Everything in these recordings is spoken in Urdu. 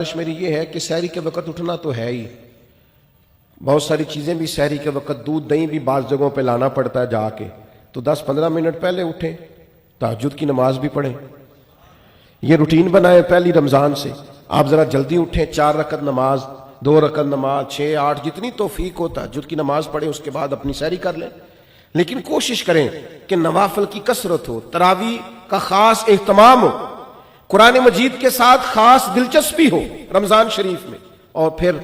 میری یہ ہے کہ سحری کے وقت اٹھنا تو ہے ہی، بہت ساری چیزیں بھی سحری کے وقت، دودھ دہی بھی بعض جگہوں پہ لانا پڑتا ہے جا کے، تو 10-15 منٹ پہلے اٹھیں، تہجد کی نماز بھی پڑھیں، یہ روٹین بنائیں پہلی رمضان سے۔ آپ ذرا جلدی اٹھیں، 4 رکعت نماز، 2 رکعت نماز، 6 8 جتنی توفیق ہو تہجد کی نماز پڑھیں، اس کے بعد اپنی سحری کر لیں۔ لیکن کوشش کریں کہ نوافل کی کثرت ہو، تراویح کا خاص اہتمام ہو، قرآن مجید کے ساتھ خاص دلچسپی ہو رمضان شریف میں۔ اور پھر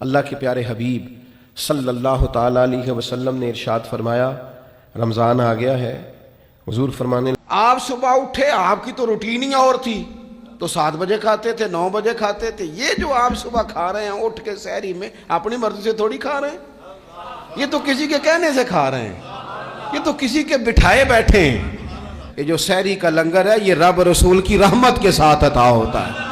اللہ کے پیارے حبیب صلی اللہ تعالی علیہ وسلم نے ارشاد فرمایا، رمضان آ گیا ہے، حضور فرمانے آپ صبح اٹھے، آپ کی تو روٹین ہی اور تھی، تو 7 بجے کھاتے تھے، 9 بجے کھاتے تھے۔ یہ جو آپ صبح کھا رہے ہیں اٹھ کے سحری میں، اپنی مرضی سے تھوڑی کھا رہے ہیں، یہ تو کسی کے کہنے سے کھا رہے ہیں، یہ تو کسی کے بٹھائے بیٹھے ہیں۔ یہ جو سحری کا لنگر ہے، یہ رب رسول کی رحمت کے ساتھ عطا ہوتا ہے،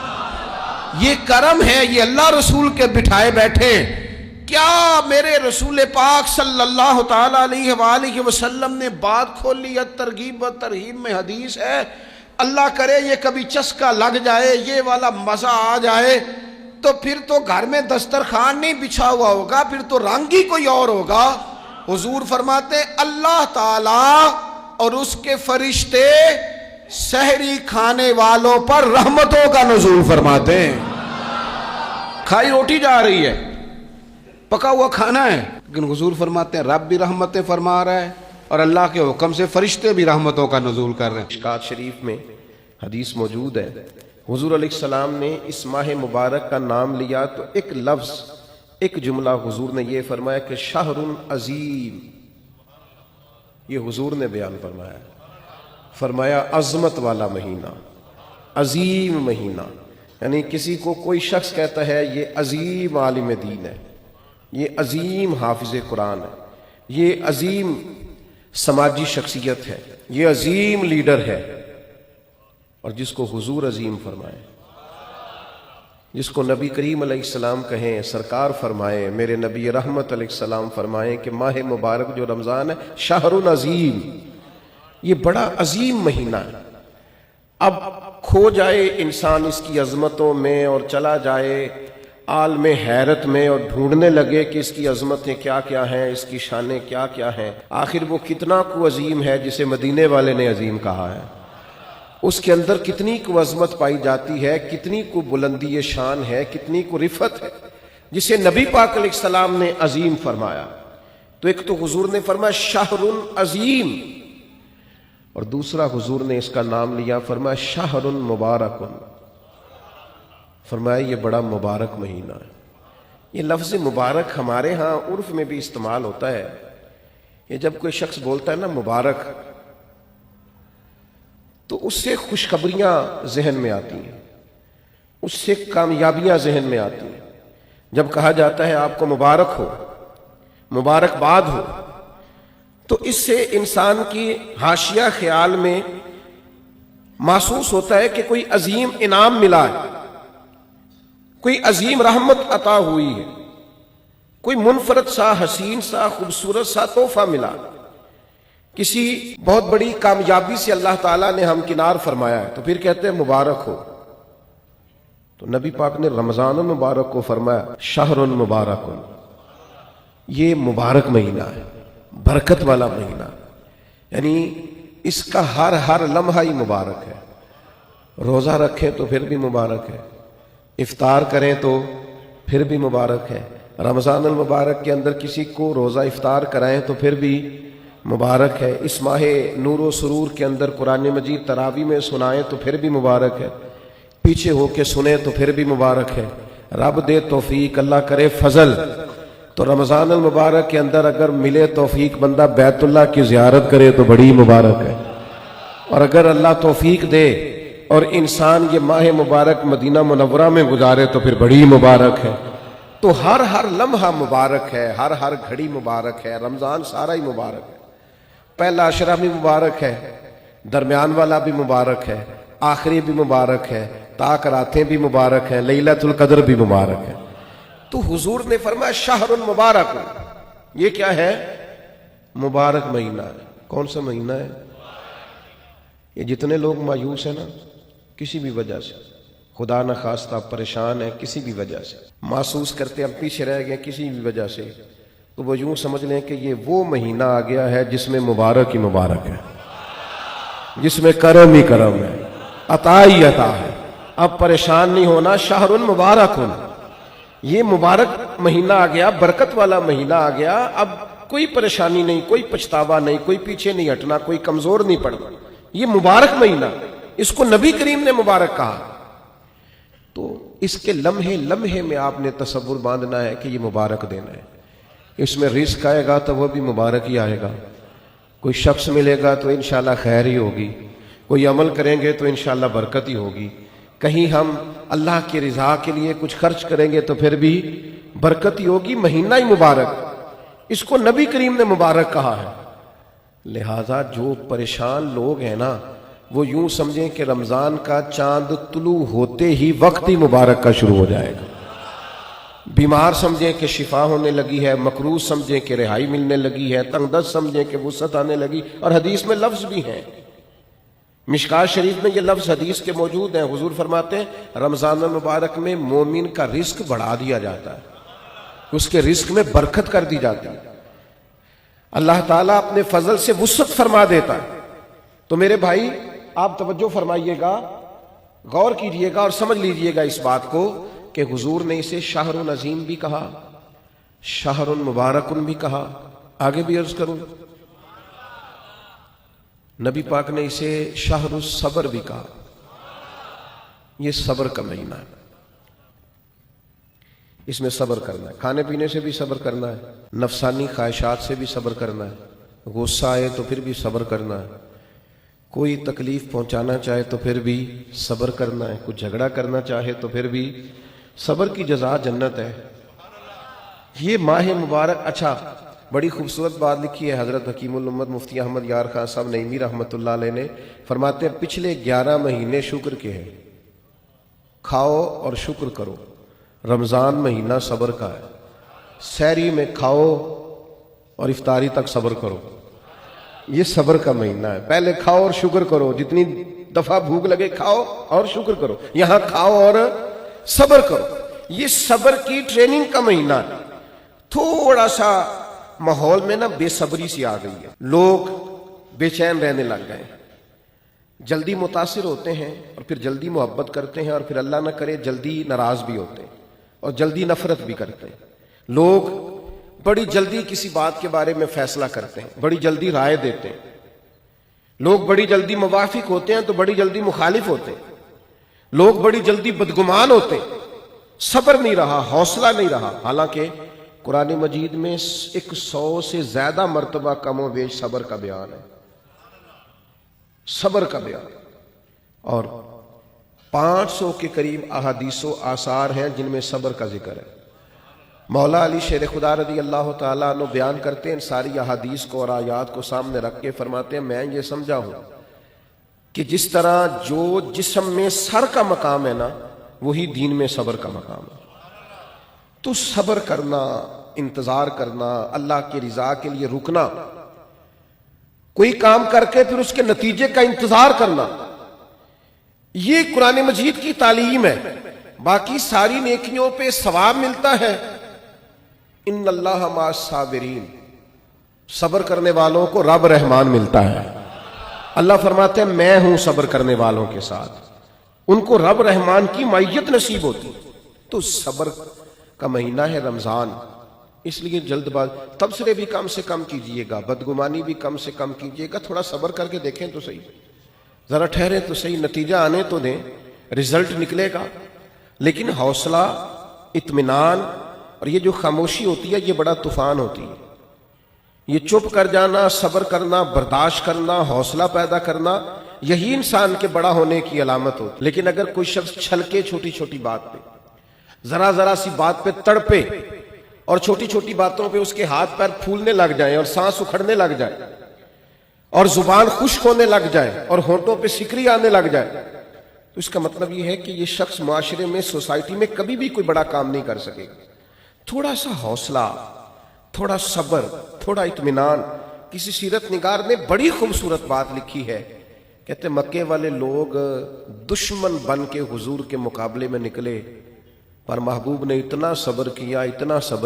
یہ کرم ہے، یہ اللہ رسول کے بٹھائے بیٹھے ہیں۔ کیا میرے رسول پاک صلی اللہ تعالی علیہ وآلہ وسلم نے بات کھولی ہے، ترغیب و ترہیب میں حدیث ہے، اللہ کرے یہ کبھی چسکا لگ جائے، یہ والا مزہ آ جائے، تو پھر تو گھر میں دسترخوان نہیں بچھا ہوا ہوگا، پھر تو رنگ ہی کوئی اور ہوگا۔ حضور فرماتے ہیں اللہ تعالی اور اس کے فرشتے سحری کھانے والوں پر رحمتوں کا نزول فرماتے ہیں۔ کھائی روٹی جا رہی ہے، پکا ہوا کھانا ہے، لیکن حضور فرماتے ہیں رب بھی رحمتیں فرما رہا ہے اور اللہ کے حکم سے فرشتے بھی رحمتوں کا نزول کر رہے ہیں۔ مشکات شریف میں حدیث موجود ہے، حضور علیہ السلام نے اس ماہ مبارک کا نام لیا تو ایک لفظ، ایک جملہ حضور نے یہ فرمایا کہ شہر عظیم، یہ حضور نے بیان فرمایا، فرمایا عظمت والا مہینہ، عظیم مہینہ، یعنی کسی کو کوئی شخص کہتا ہے یہ عظیم عالم دین ہے، یہ عظیم حافظ قرآن ہے، یہ عظیم سماجی شخصیت ہے، یہ عظیم لیڈر ہے، اور جس کو حضور عظیم فرمائے، جس کو نبی کریم علیہ السلام کہیں، سرکار فرمائے، میرے نبی رحمت علیہ السلام فرمائیں کہ ماہ مبارک جو رمضان ہے شہر عظیم، یہ بڑا عظیم مہینہ ہے۔ اب کھو جائے انسان اس کی عظمتوں میں اور چلا جائے عالم حیرت میں اور ڈھونڈنے لگے کہ اس کی عظمتیں کیا کیا ہیں، اس کی شانیں کیا کیا ہیں، آخر وہ کتنا کو عظیم ہے جسے مدینے والے نے عظیم کہا ہے، اس کے اندر کتنی کو عظمت پائی جاتی ہے، کتنی کو بلندی شان ہے، کتنی کو رفعت ہے، جسے نبی پاک علیہ السلام نے عظیم فرمایا۔ تو ایک تو حضور نے فرمایا شہر عظیم، اور دوسرا حضور نے اس کا نام لیا، فرمایا شہر مبارک، فرمایا یہ بڑا مبارک مہینہ ہے۔ یہ لفظ مبارک ہمارے ہاں عرف میں بھی استعمال ہوتا ہے، یہ جب کوئی شخص بولتا ہے نا مبارک، تو اس سے خوشخبریاں ذہن میں آتی ہیں، اس سے کامیابیاں ذہن میں آتی ہیں۔ جب کہا جاتا ہے آپ کو مبارک ہو، مبارکباد ہو، تو اس سے انسان کی حاشیہ خیال میں محسوس ہوتا ہے کہ کوئی عظیم انعام ملا ہے، کوئی عظیم رحمت عطا ہوئی ہے، کوئی منفرد سا، حسین سا، خوبصورت سا تحفہ ملا، کسی بہت بڑی کامیابی سے اللہ تعالیٰ نے ہمکنار فرمایا ہے، تو پھر کہتے ہیں مبارک ہو۔ تو نبی پاک نے رمضان المبارک کو فرمایا شہر مبارک، یہ مبارک مہینہ ہے، برکت والا مہینہ، یعنی اس کا ہر لمحہ ہی مبارک ہے۔ روزہ رکھیں تو پھر بھی مبارک ہے، افطار کریں تو پھر بھی مبارک ہے، رمضان المبارک کے اندر کسی کو روزہ افطار کرائیں تو پھر بھی مبارک ہے، اس ماہ نور و سرور کے اندر قرآن مجید تراویح میں سنائیں تو پھر بھی مبارک ہے، پیچھے ہو کے سنیں تو پھر بھی مبارک ہے۔ رب دے توفیق، اللہ کرے فضل، تو رمضان المبارک کے اندر اگر ملے توفیق بندہ بیت اللہ کی زیارت کرے تو بڑی مبارک ہے، اور اگر اللہ توفیق دے اور انسان یہ ماہ مبارک مدینہ منورہ میں گزارے تو پھر بڑی مبارک ہے۔ تو ہر لمحہ مبارک ہے، ہر گھڑی مبارک ہے، رمضان سارا ہی مبارک ہے، پہلا عشرہ بھی مبارک ہے، درمیان والا بھی مبارک ہے، آخری بھی مبارک ہے، تاک راتیں بھی مبارک ہیں، لیلۃ القدر بھی مبارک ہے۔ تو حضور نے فرمایا شہر مبارک، یہ کیا ہے؟ مبارک مہینہ ہے۔ کون سا مہینہ ہے؟ یہ جتنے لوگ مایوس ہیں نا کسی بھی وجہ سے، خدا نہ خواستہ پریشان ہے کسی بھی وجہ سے، محسوس کرتے ہم پیچھے رہ گئے کسی بھی وجہ سے، تو وہ یوں سمجھ لیں کہ یہ وہ مہینہ آ گیا ہے جس میں مبارک ہی مبارک ہے، جس میں کرم ہی کرم ہے، عطا ہی عطا ہے۔ اب پریشان نہیں ہونا، شہر مبارک، یہ مبارک مہینہ آ گیا، برکت والا مہینہ آ گیا، اب کوئی پریشانی نہیں، کوئی پچھتاوا نہیں، کوئی پیچھے نہیں ہٹنا، کوئی کمزور نہیں پڑنا، یہ مبارک مہینہ، اس کو نبی کریم نے مبارک کہا۔ تو اس کے لمحے لمحے میں آپ نے تصور باندھنا ہے کہ یہ مبارک دن ہے، اس میں رزق آئے گا تو وہ بھی مبارک ہی آئے گا، کوئی شخص ملے گا تو انشاءاللہ خیر ہی ہوگی، کوئی عمل کریں گے تو انشاءاللہ برکت ہی ہوگی، کہیں ہم اللہ کی رضا کے لیے کچھ خرچ کریں گے تو پھر بھی برکت ہی ہوگی، مہینہ ہی مبارک، اس کو نبی کریم نے مبارک کہا ہے۔ لہذا جو پریشان لوگ ہیں نا وہ یوں سمجھیں کہ رمضان کا چاند طلوع ہوتے ہی وقت ہی مبارک کا شروع ہو جائے گا، بیمار سمجھیں کہ شفا ہونے لگی ہے، مقروض سمجھیں کہ رہائی ملنے لگی ہے، تنگ دست سمجھیں کہ وسعت آنے لگی، اور حدیث میں لفظ بھی ہیں، مشکات شریف میں یہ لفظ حدیث کے موجود ہیں، حضور فرماتے ہیں رمضان المبارک میں مومن کا رزق بڑھا دیا جاتا ہے، اس کے رزق میں برکت کر دی جاتی ہے، اللہ تعالیٰ اپنے فضل سے وسعت فرما دیتا ہے۔ تو میرے بھائی آپ توجہ فرمائیے گا، غور کیجئے گا اور سمجھ لیجئے گا اس بات کو کہ حضور نے اسے شہر عظیم بھی کہا، شہر مبارک بھی کہا، آگے بھی عرض کروں نبی پاک نے اسے شہر الصبر بھی کہا، یہ صبر کا مہینہ ہے، اس میں صبر کرنا ہے، کھانے پینے سے بھی صبر کرنا ہے، نفسانی خواہشات سے بھی صبر کرنا ہے، غصہ آئے تو پھر بھی صبر کرنا ہے، کوئی تکلیف پہنچانا چاہے تو پھر بھی صبر کرنا ہے، کچھ جھگڑا کرنا چاہے تو پھر بھی صبر کی جزا جنت ہے۔ یہ ماہ مبارک، اچھا بڑی خوبصورت بات لکھی ہے حضرت حکیم الامت مفتی احمد یار خان صاحب نعیمی رحمۃ اللہ علیہ نے، فرماتے ہیں پچھلے 11 مہینے شکر کے ہیں، کھاؤ اور شکر کرو، رمضان مہینہ صبر کا ہے، سحری میں کھاؤ اور افطاری تک صبر کرو، یہ صبر کا مہینہ ہے، پہلے کھاؤ اور شکر کرو، جتنی دفعہ بھوک لگے کھاؤ اور شکر کرو، یہاں کھاؤ اور صبر کرو، یہ صبر کی ٹریننگ کا مہینہ ہے۔ تھوڑا سا ماحول میں نا بے صبری سی آ گئی ہے، لوگ بے چین رہنے لگ گئے، جلدی متاثر ہوتے ہیں اور پھر جلدی محبت کرتے ہیں، اور پھر اللہ نہ کرے جلدی ناراض بھی ہوتے ہیں اور جلدی نفرت بھی کرتے ہیں، لوگ بڑی جلدی کسی بات کے بارے میں فیصلہ کرتے ہیں، بڑی جلدی رائے دیتے ہیں، لوگ بڑی جلدی موافق ہوتے ہیں تو بڑی جلدی مخالف ہوتے ہیں، لوگ بڑی جلدی بدگمان ہوتے ہیں، صبر نہیں رہا، حوصلہ نہیں رہا، حالانکہ قرآن مجید میں 100 سے زیادہ مرتبہ کم و بیش صبر کا بیان ہے، صبر کا بیان، اور 500 کے قریب احادیث و آثار ہیں جن میں صبر کا ذکر ہے۔ مولا علی شیر خدا رضی اللہ تعالیٰ عنہ بیان کرتے ہیں ان ساری احادیث کو اور آیات کو سامنے رکھ کے، فرماتے ہیں میں یہ سمجھا ہوں کہ جس طرح جو جسم میں سر کا مقام ہے نا وہی دین میں صبر کا مقام ہے، تو صبر کرنا، انتظار کرنا، اللہ کی رضا کے لیے رکنا، کوئی کام کر کے پھر اس کے نتیجے کا انتظار کرنا، یہ قرآن مجید کی تعلیم ہے۔ باقی ساری نیکیوں پہ ثواب ملتا ہے، ان اللہ مع الصابرین، صبر کرنے والوں کو رب رحمان ملتا ہے، اللہ فرماتے ہیں میں ہوں صبر کرنے والوں کے ساتھ، ان کو رب رحمان کی معیت نصیب ہوتی۔ تو صبر کا مہینہ ہے رمضان، اس لیے جلد باز تبصرے بھی کم سے کم کیجئے گا، بدگمانی بھی کم سے کم کیجئے گا، تھوڑا صبر کر کے دیکھیں تو صحیح، ذرا ٹھہرے تو صحیح، نتیجہ آنے تو دیں، رزلٹ نکلے گا، لیکن حوصلہ، اطمینان، اور یہ جو خاموشی ہوتی ہے یہ بڑا طوفان ہوتی ہے، یہ چپ کر جانا، صبر کرنا، برداشت کرنا، حوصلہ پیدا کرنا، یہی انسان کے بڑا ہونے کی علامت ہوتی۔ لیکن اگر کوئی شخص چھلکے چھوٹی چھوٹی بات پہ، ذرا ذرا سی بات پہ تڑپے اور چھوٹی چھوٹی باتوں پہ اس کے ہاتھ پیر پھولنے لگ جائیں اور سانس اکھڑنے لگ جائے اور زبان خشک ہونے لگ جائے اور ہونٹوں پہ سکری آنے لگ جائے، تو اس کا مطلب یہ ہے کہ یہ شخص معاشرے میں، سوسائٹی میں کبھی بھی کوئی بڑا کام نہیں کر سکے گا۔ تھوڑا سا حوصلہ، تھوڑا صبر، تھوڑا اطمینان۔ کسی سیرت نگار نے بڑی خوبصورت بات لکھی ہے، کہتے مکے والے لوگ دشمن بن کے حضور کے مقابلے میں نکلے، پر محبوب نے اتنا صبر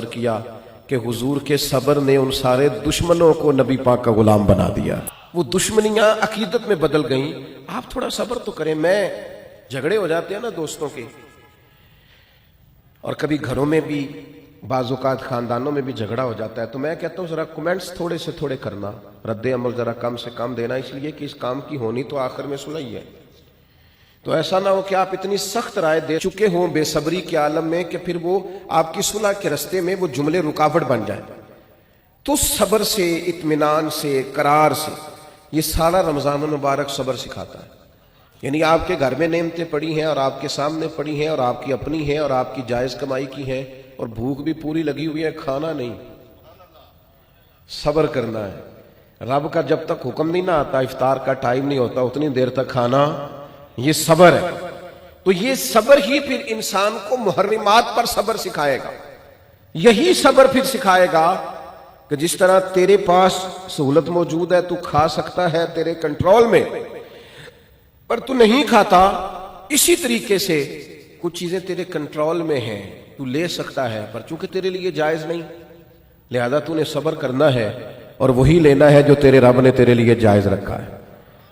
کیا کہ حضور کے صبر نے ان سارے دشمنوں کو نبی پاک کا غلام بنا دیا۔ وہ دشمنیاں عقیدت میں بدل گئیں۔ آپ تھوڑا صبر تو کریں، میں جھگڑے ہو جاتے ہیں نا دوستوں کے، اور کبھی گھروں میں بھی، بعض اوقات خاندانوں میں بھی جھگڑا ہو جاتا ہے، تو میں کہتا ہوں ذرا کمنٹس تھوڑے سے تھوڑے کرنا، رد عمل ذرا کم سے کم دینا، اس لیے کہ اس کام کی ہونی تو آخر میں صلح ہی ہے۔ تو ایسا نہ ہو کہ آپ اتنی سخت رائے دے چکے ہوں بے صبری کے عالم میں کہ پھر وہ آپ کی صلح کے رستے میں وہ جملے رکاوٹ بن جائیں۔ تو صبر سے، اطمینان سے، قرار سے، یہ سارا رمضان المبارک صبر سکھاتا ہے۔ یعنی آپ کے گھر میں نعمتیں پڑی ہیں اور آپ کے سامنے پڑی ہیں اور آپ کی اپنی ہیں اور آپ کی جائز کمائی کی ہیں، اور بھوک بھی پوری لگی ہوئی ہے، کھانا نہیں، صبر کرنا ہے۔ رب کا جب تک حکم نہیں نہ آتا، افطار کا ٹائم نہیں ہوتا، اتنی دیر تک کھانا، یہ صبر ہے۔ تو یہ صبر ہی پھر انسان کو محرمات پر صبر سکھائے گا۔ یہی صبر پھر سکھائے گا کہ جس طرح تیرے پاس سہولت موجود ہے، تو کھا سکتا ہے، تیرے کنٹرول میں، پر تو نہیں کھاتا، اسی طریقے سے کچھ چیزیں تیرے کنٹرول میں ہیں، تو لے سکتا ہے، پر چونکہ تیرے لیے جائز نہیں، لہذا تو نے صبر کرنا ہے اور وہی لینا ہے جو تیرے رب نے تیرے لیے جائز رکھا ہے۔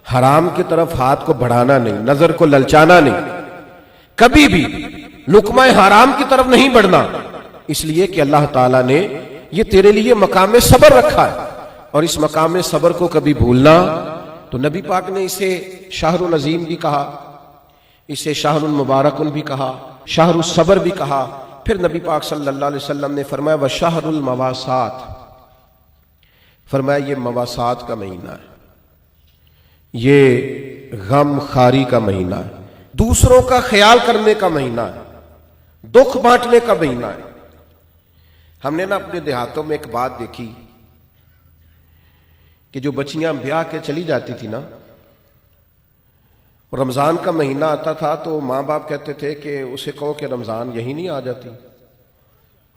حرام کی طرف ہاتھ کو بڑھانا نہیں، نظر کو للچانا نہیں، کبھی بھی لقمہ حرام کی طرف نہیں بڑھنا، اس لیے کہ اللہ تعالیٰ نے یہ تیرے لیے مقام صبر رکھا ہے، اور اس مقام صبر کو کبھی بھولنا۔ تو نبی پاک نے اسے شہر العظیم بھی کہا، اسے شہر المبارک بھی کہا، شہر الصبر بھی کہا۔ پھر نبی پاک صلی اللہ علیہ وسلم نے فرمایا وشہر المواسات، فرمایا یہ مواسات کا مہینہ ہے، یہ غم خاری کا مہینہ ہے، دوسروں کا خیال کرنے کا مہینہ ہے، دکھ بانٹنے کا مہینہ ہے۔ ہم نے نا اپنے دیہاتوں میں ایک بات دیکھی کہ جو بچیاں بیاہ کے چلی جاتی تھی نا، رمضان کا مہینہ آتا تھا تو ماں باپ کہتے تھے کہ اسے کہو کہ رمضان یہی نہیں آ جاتی،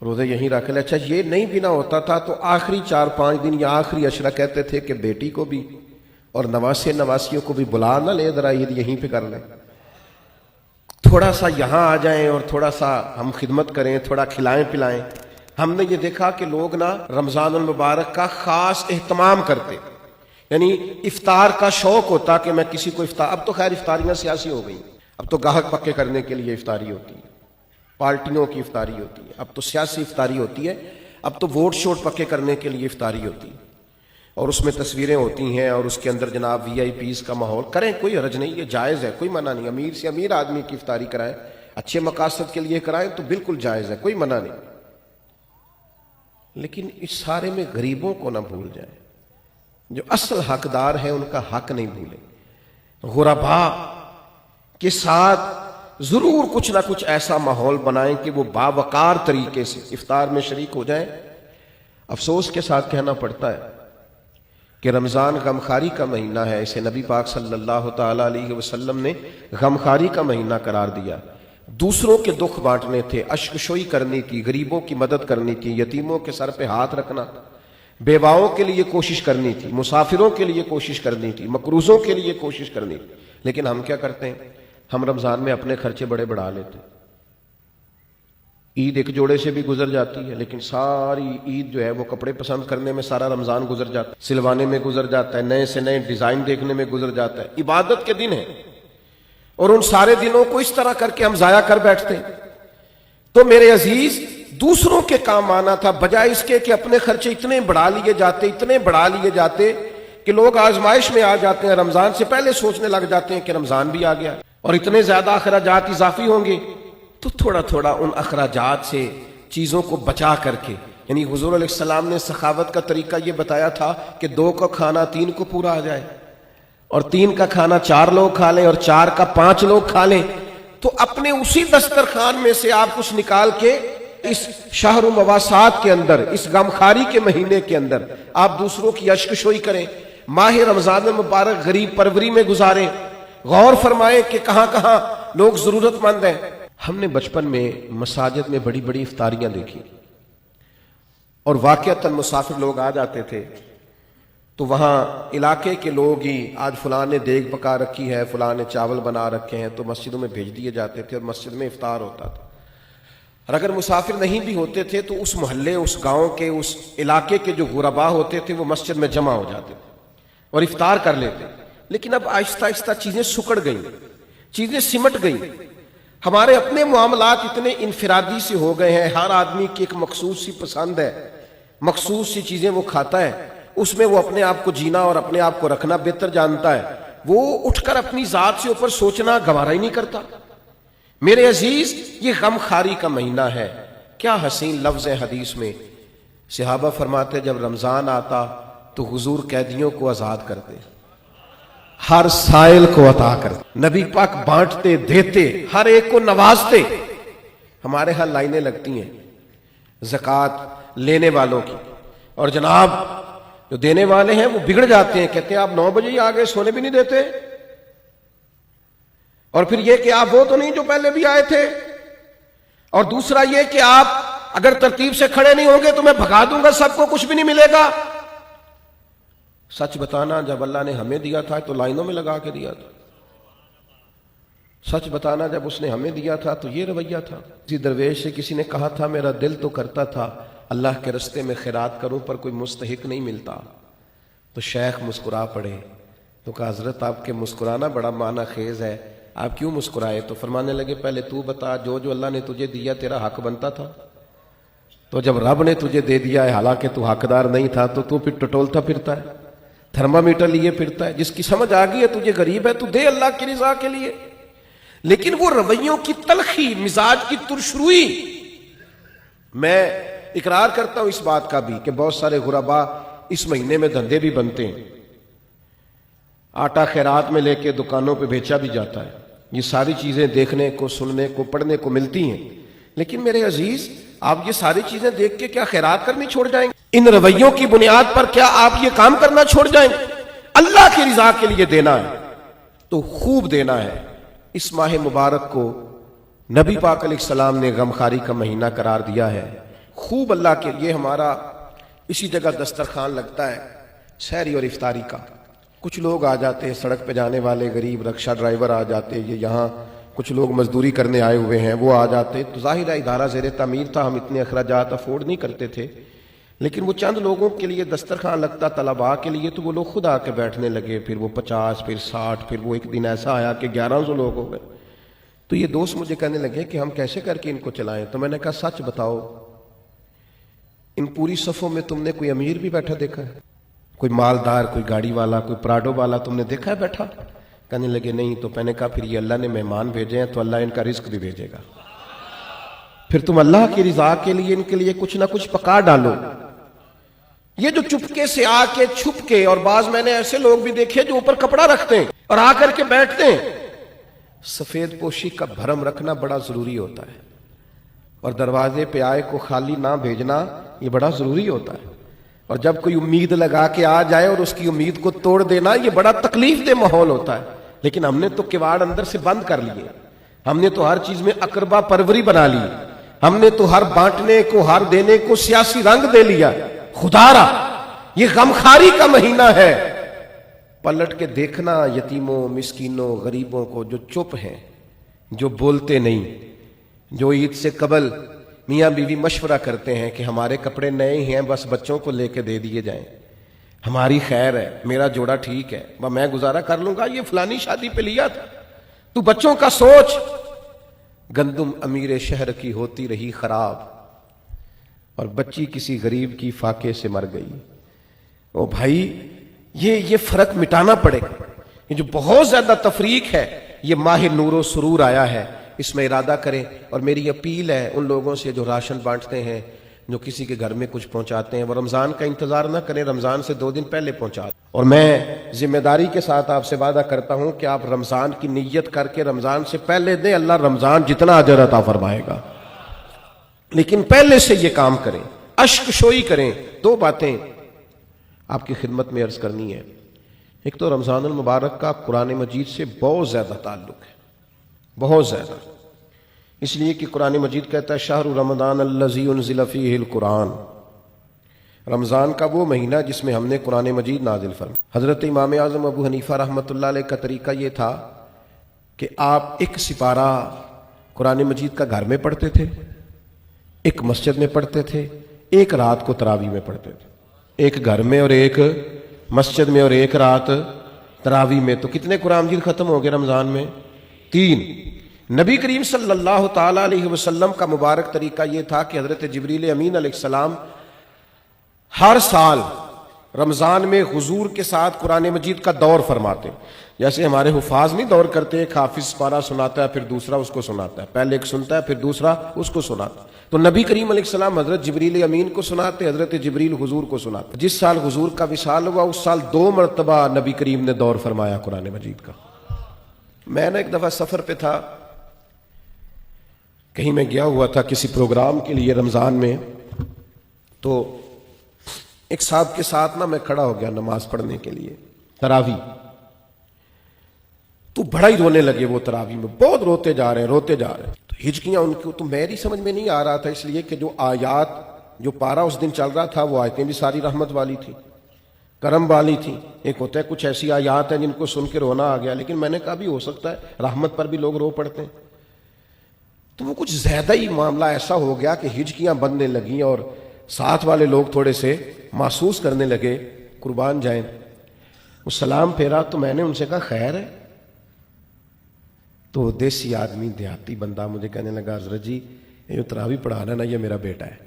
روزے یہیں رکھ لے۔ اچھا یہ نہیں بھی نہ ہوتا تھا تو آخری 4-5 دن یا آخری عشرہ کہتے تھے کہ بیٹی کو بھی اور نواسے نواسیوں کو بھی بلا نہ لے، ذرا عید یہیں پہ کر لیں، تھوڑا سا یہاں آ جائیں اور تھوڑا سا ہم خدمت کریں، تھوڑا کھلائیں پلائیں۔ ہم نے یہ دیکھا کہ لوگ نا رمضان المبارک کا خاص اہتمام کرتے، یعنی افطار کا شوق ہوتا کہ میں کسی کو افطار، اب تو خیر افطاریاں سیاسی ہو گئی، اب تو گاہک پکے کرنے کے لیے افطاری ہوتی ہے، پارٹیوں کی افطاری ہوتی ہے، اب تو سیاسی افطاری ہوتی ہے، اب تو ووٹ شوٹ پکے کرنے کے لیے افطاری ہوتی ہے، اور اس میں تصویریں ہوتی ہیں اور اس کے اندر جناب VIP کا ماحول، کریں کوئی حرج نہیں، یہ جائز ہے، کوئی منع نہیں، امیر سے امیر آدمی کی افطاری کرائیں، اچھے مقاصد کے لیے کرائیں تو بالکل جائز ہے، کوئی منع نہیں، لیکن اس سارے میں غریبوں کو نہ بھول جائیں، جو اصل حقدار ہیں ان کا حق نہیں بھولیں۔ غرباء کے ساتھ ضرور کچھ نہ کچھ ایسا ماحول بنائیں کہ وہ باوقار طریقے سے افطار میں شریک ہو جائیں۔ افسوس کے ساتھ کہنا پڑتا ہے کہ رمضان غمخواری کا مہینہ ہے، اسے نبی پاک صلی اللہ تعالیٰ علیہ وسلم نے غمخواری کا مہینہ قرار دیا۔ دوسروں کے دکھ بانٹنے تھے، اشکشوئی کرنی تھی، غریبوں کی مدد کرنی تھی، یتیموں کے سر پہ ہاتھ رکھنا، بیواؤں کے لیے کوشش کرنی تھی، مسافروں کے لیے کوشش کرنی تھی، مقروضوں کے لیے کوشش کرنی تھی۔ لیکن ہم کیا کرتے ہیں؟ ہم رمضان میں اپنے خرچے بڑے بڑھا لیتے ہیں، عید ایک جوڑے سے بھی گزر جاتی ہے، لیکن ساری عید جو ہے وہ کپڑے پسند کرنے میں سارا رمضان گزر جاتا ہے، سلوانے میں گزر جاتا ہے، نئے سے نئے ڈیزائن دیکھنے میں گزر جاتا ہے۔ عبادت کے دن ہیں اور ان سارے دنوں کو اس طرح کر کے ہم ضائع کر بیٹھتے ہیں۔ تو میرے عزیز، دوسروں کے کام آنا تھا، بجائے اس کے کہ اپنے خرچے اتنے بڑھا لیے جاتے کہ لوگ آزمائش میں آ جاتے ہیں، رمضان سے پہلے سوچنے لگ جاتے ہیں کہ رمضان بھی آ گیا اور اتنے زیادہ اخراجات اضافی ہوں گے۔ تو تھوڑا تھوڑا ان اخراجات سے چیزوں کو بچا کر کے، یعنی حضور علیہ السلام نے سخاوت کا طریقہ یہ بتایا تھا کہ 2 کا کھانا 3 کو پورا آ جائے، اور 3 کا کھانا 4 لوگ کھا لیں، اور 4 کا 5 لوگ کھا لیں۔ تو اپنے اسی دسترخوان میں سے آپ کچھ نکال کے اس شہر مواسات کے اندر، اس غمخواری کے مہینے کے اندر آپ دوسروں کی اشکشوئی کریں، ماہ رمضان المبارک غریب پروری میں گزاریں، غور فرمائیں کہ کہاں کہاں لوگ ضرورت مند ہیں۔ ہم نے بچپن میں مساجد میں بڑی بڑی افطاریاں دیکھی، اور واقعتاً مسافر لوگ آ جاتے تھے تو وہاں علاقے کے لوگ ہی آج فلاں نے دیگ پکا رکھی ہے، فلاں نے چاول بنا رکھے ہیں، تو مسجدوں میں بھیج دیے جاتے تھے اور مسجد میں افطار ہوتا تھا۔ اور اگر مسافر نہیں بھی ہوتے تھے تو اس محلے، اس گاؤں کے، اس علاقے کے جو غربا ہوتے تھے وہ مسجد میں جمع ہو جاتے تھے اور افطار کر لیتے۔ لیکن اب آہستہ آہستہ چیزیں سکڑ گئیں، چیزیں سمٹ گئیں، ہمارے اپنے معاملات اتنے انفرادی سے ہو گئے ہیں، ہر آدمی کی ایک مخصوص سی پسند ہے، مخصوص سی چیزیں وہ کھاتا ہے، اس میں وہ اپنے آپ کو جینا اور اپنے آپ کو رکھنا بہتر جانتا ہے، وہ اٹھ کر اپنی ذات سے اوپر سوچنا گوارا ہی نہیں کرتا۔ میرے عزیز، یہ غم خاری کا مہینہ ہے۔ کیا حسین لفظ ہے حدیث میں، صحابہ فرماتے جب رمضان آتا تو حضور قیدیوں کو آزاد کرتے، ہر سائل کو عطا کرتے، نبی پاک بانٹتے، دیتے، ہر ایک کو نوازتے۔ ہمارے ہاں لائنیں لگتی ہیں زکوٰۃ لینے والوں کی، اور جناب جو دینے والے ہیں وہ بگڑ جاتے ہیں، کہتے ہیں آپ 9 بجے ہی آ گئے، سونے بھی نہیں دیتے، اور پھر یہ کہ آپ وہ تو نہیں جو پہلے بھی آئے تھے، اور دوسرا یہ کہ آپ اگر ترتیب سے کھڑے نہیں ہوں گے تو میں بھگا دوں گا، سب کو کچھ بھی نہیں ملے گا۔ سچ بتانا، جب اللہ نے ہمیں دیا تھا تو لائنوں میں لگا کے دیا تھا۔ سچ بتانا، جب اس نے ہمیں دیا تھا تو یہ رویہ تھا۔ کسی درویش سے کسی نے کہا تھا میرا دل تو کرتا تھا اللہ کے رستے میں خیرات کروں پر کوئی مستحق نہیں ملتا، تو شیخ مسکرا پڑے، تو کہا حضرت آپ کے مسکرانا بڑا معنی خیز ہے، آپ کیوں مسکرائے؟ تو فرمانے لگے پہلے تو بتا، جو جو اللہ نے تجھے دیا تیرا حق بنتا تھا؟ تو جب رب نے تجھے دے دیا ہے حالانکہ تو حقدار نہیں تھا، تو پھر ٹٹولتا پھرتا ہے، تھرمامیٹر لیے پھرتا ہے؟ جس کی سمجھ آ گئی ہے تجھے غریب ہے تو دے اللہ کی رضا کے لیے۔ لیکن وہ رویوں کی تلخی، مزاج کی ترشروئی، میں اقرار کرتا ہوں اس بات کا بھی کہ بہت سارے غربا اس مہینے میں دھندے بھی بنتے ہیں، آٹا خیرات میں لے کے دکانوں پہ بیچا بھی جاتا ہے، یہ ساری چیزیں دیکھنے کو، سننے کو، پڑھنے کو ملتی ہیں۔ لیکن میرے عزیز، آپ یہ ساری چیزیں دیکھ کے کیا خیرات کرنی چھوڑ جائیں گے؟ ان رویوں کی بنیاد پر کیا آپ یہ کام کرنا چھوڑ جائیں گے؟ اللہ کی رضا کے لیے دینا ہے تو خوب دینا ہے۔ اس ماہ مبارک کو نبی پاک علیہ السلام نے غمخاری کا مہینہ قرار دیا ہے، خوب اللہ کے لیے۔ ہمارا اسی جگہ دسترخوان لگتا ہے سحری اور افطاری کا، کچھ لوگ آ جاتے ہیں، سڑک پہ جانے والے غریب رکشہ ڈرائیور آ جاتے، یہ یہاں کچھ لوگ مزدوری کرنے آئے ہوئے ہیں وہ آ جاتے، تو ظاہر ہے ادارہ زیر تعمیر تھا، ہم اتنے اخراجات افورڈ نہیں کرتے تھے، لیکن وہ چند لوگوں کے لیے دسترخوان لگتا طلباء کے لیے، تو وہ لوگ خود آ کے بیٹھنے لگے، پھر وہ 50، پھر 60، پھر وہ ایک دن ایسا آیا کہ 1100 لوگ ہو گئے۔ تو یہ دوست مجھے کہنے لگے کہ ہم کیسے کر کے ان کو چلائیں؟ تو میں نے کہا سچ بتاؤ، ان پوری صفوں میں تم نے کوئی امیر بھی بیٹھا دیکھا ہے؟ کوئی مالدار، کوئی گاڑی والا، کوئی پراڈو والا تم نے دیکھا ہے بیٹھا؟ کہنے لگے نہیں۔ تو میں نے کہا پھر یہ اللہ نے مہمان بھیجے ہیں تو اللہ ان کا رزق بھی بھیجے گا، پھر تم اللہ کی رضا کے لیے ان کے لیے کچھ نہ کچھ پکا ڈالو۔ یہ جو چپکے سے آ کے چھپ کے، اور بعض میں نے ایسے لوگ بھی دیکھے جو اوپر کپڑا رکھتے ہیں اور آ کر کے بیٹھتے ہیں، سفید پوشی کا بھرم رکھنا بڑا ضروری ہوتا ہے، اور دروازے پہ آئے کو خالی نہ بھیجنا یہ بڑا ضروری ہوتا ہے، اور جب کوئی امید لگا کے آ جائے اور اس کی امید کو توڑ دینا یہ بڑا تکلیف دہ ماحول ہوتا ہے۔ لیکن ہم نے تو کواڑ اندر سے بند کر لیے، ہم نے تو ہر چیز میں اقربا پروری بنا لی، ہم نے تو ہر بانٹنے کو، ہر دینے کو سیاسی رنگ دے لیا۔ خدا را یہ غمخاری کا مہینہ ہے، پلٹ کے دیکھنا یتیموں، مسکینوں، غریبوں کو جو چپ ہیں، جو بولتے نہیں، جو عید سے قبل میاں بیوی مشورہ کرتے ہیں کہ ہمارے کپڑے نئے ہیں بس بچوں کو لے کے دے دیے جائیں، ہماری خیر ہے، میرا جوڑا ٹھیک ہے، میں گزارا کر لوں گا، یہ فلانی شادی پہ لیا تھا، تو بچوں کا سوچ۔ گندم امیر شہر کی ہوتی رہی خراب، اور بچی کسی غریب کی فاقے سے مر گئی۔ او بھائی، یہ فرق مٹانا پڑے گا۔ یہ جو بہت زیادہ تفریق ہے، یہ ماہ نور و سرور آیا ہے، اس میں ارادہ کریں۔ اور میری اپیل ہے ان لوگوں سے جو راشن بانٹتے ہیں، جو کسی کے گھر میں کچھ پہنچاتے ہیں، وہ رمضان کا انتظار نہ کریں، رمضان سے 2 دن پہلے پہنچا دیں۔ اور میں ذمہ داری کے ساتھ آپ سے وعدہ کرتا ہوں کہ آپ رمضان کی نیت کر کے رمضان سے پہلے دیں، اللہ رمضان جتنا اجر عطا فرمائے گا، لیکن پہلے سے یہ کام کریں، اشک شوئی کریں۔ 2 باتیں آپ کی خدمت میں عرض کرنی ہے۔ ایک تو رمضان المبارک کا قرآن مجید سے بہت زیادہ تعلق ہے، بہت زیادہ، اس لیے کہ قرآن مجید کہتا ہے شہر رمضان الذی انزل فیہ القرآن، رمضان کا وہ مہینہ جس میں ہم نے قرآن مجید نازل فرمایا۔ حضرت امام اعظم ابو حنیفہ رحمۃ اللہ علیہ کا طریقہ یہ تھا کہ آپ ایک سپارہ قرآن مجید کا گھر میں پڑھتے تھے، ایک مسجد میں پڑھتے تھے، ایک رات کو تراویح میں پڑھتے تھے، ایک گھر میں اور ایک مسجد میں اور ایک رات تراویح میں۔ تو کتنے قرآن مجید ختم ہو گئے رمضان میں؟ 3۔ نبی کریم صلی اللہ تعالی علیہ وسلم کا مبارک طریقہ یہ تھا کہ حضرت جبریل امین علیہ السلام ہر سال رمضان میں حضور کے ساتھ قرآن مجید کا دور فرماتے، جیسے ہمارے حفاظ نہیں دور کرتے، ایک حافظ پارہ سناتا ہے پھر دوسرا اس کو سناتا ہے، پہلے ایک سنتا ہے پھر دوسرا اس کو سناتا ہے۔ تو نبی کریم علیہ السلام حضرت جبریل امین کو سناتے، حضرت جبریل حضور کو سناتے۔ جس سال حضور کا وصال ہوا اس سال 2 مرتبہ نبی کریم نے دور فرمایا قرآن مجید کا۔ میں نے ایک دفعہ سفر پہ تھا، کہیں میں گیا ہوا تھا کسی پروگرام کے لیے رمضان میں، تو ایک صاحب کے ساتھ میں کھڑا ہو گیا نماز پڑھنے کے لیے تراویح، تو بڑا ہی رونے لگے وہ تراویح میں، بہت روتے جا رہے ہیں تو ہچکیاں ان کی، تو میری سمجھ میں نہیں آ رہا تھا، اس لیے کہ جو آیات جو پارہ اس دن چل رہا تھا وہ آیتیں بھی ساری رحمت والی تھی، کرم والی تھی۔ ایک ہوتا ہے کچھ ایسی آیات ہیں جن کو سن کے رونا آ گیا، لیکن میں نے کہا بھی ہو سکتا ہے رحمت پر بھی لوگ رو پڑتے ہیں، تو وہ کچھ زیادہ ہی معاملہ ایسا ہو گیا کہ ہچکیاں بننے لگیں اور ساتھ والے لوگ تھوڑے سے محسوس کرنے لگے، قربان جائیں۔ وہ سلام پھیرا تو میں نے ان سے کہا خیر ہے؟ تو دیسی آدمی دیہاتی بندہ مجھے کہنے لگا حضرت جی یہ جو تراویح پڑھانا نا یہ میرا بیٹا ہے۔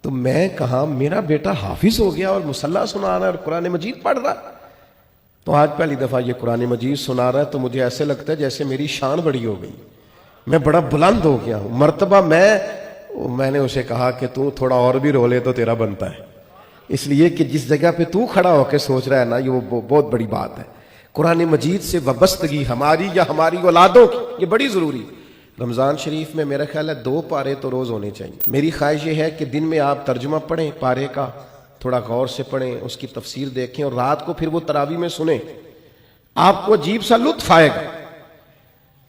تو میں کہا میرا بیٹا حافظ ہو گیا اور مصلی سنا رہا ہے اور قرآن مجید پڑھ رہا ہے؟ تو آج پہلی دفعہ یہ قرآن مجید سنا رہا ہے تو مجھے ایسے لگتا ہے جیسے میری شان بڑی ہو گئی، میں بڑا بلند ہو گیا ہوں۔ مرتبہ میں نے اسے کہا کہ تو تھوڑا اور بھی رو لے تو تیرا بنتا ہے، اس لیے کہ جس جگہ پہ تو کھڑا ہو کے سوچ رہا ہے نا یہ وہ بہت بڑی بات ہے۔ قرآن مجید سے وابستگی ہماری یا ہماری اولادوں کی یہ بڑی ضروری۔ رمضان شریف میں میرا خیال ہے 2 پارے تو روز ہونے چاہیے۔ میری خواہش یہ ہے کہ دن میں آپ ترجمہ پڑھیں پارے کا، تھوڑا غور سے پڑھیں، اس کی تفسیر دیکھیں، اور رات کو پھر وہ تراویح میں سنیں، آپ کو عجیب سا لطف آئے گا،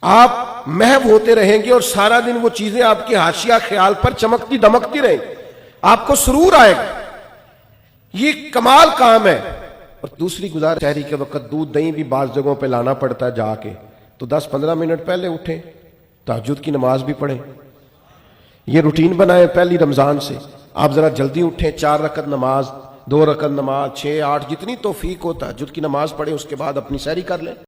آپ محو ہوتے رہیں گے اور سارا دن وہ چیزیں آپ کے حاشیہ خیال پر چمکتی دمکتی رہیں گی، آپ کو سرور آئے گا، یہ کمال کام ہے۔ اور دوسری گزارش، شہری کے وقت دودھ دہی بھی بعض جگہوں پہ لانا پڑتا ہے جا کے، تو 10-15 منٹ پہلے اٹھیں، تہجد کی نماز بھی پڑھیں، یہ روٹین بنائیں پہلی رمضان سے۔ آپ ذرا جلدی اٹھیں، 4 رکعت نماز، 2 رکعت نماز، 6-8 جتنی توفیق ہو تہجد کی نماز پڑھیں، اس کے بعد اپنی سحری کر لیں۔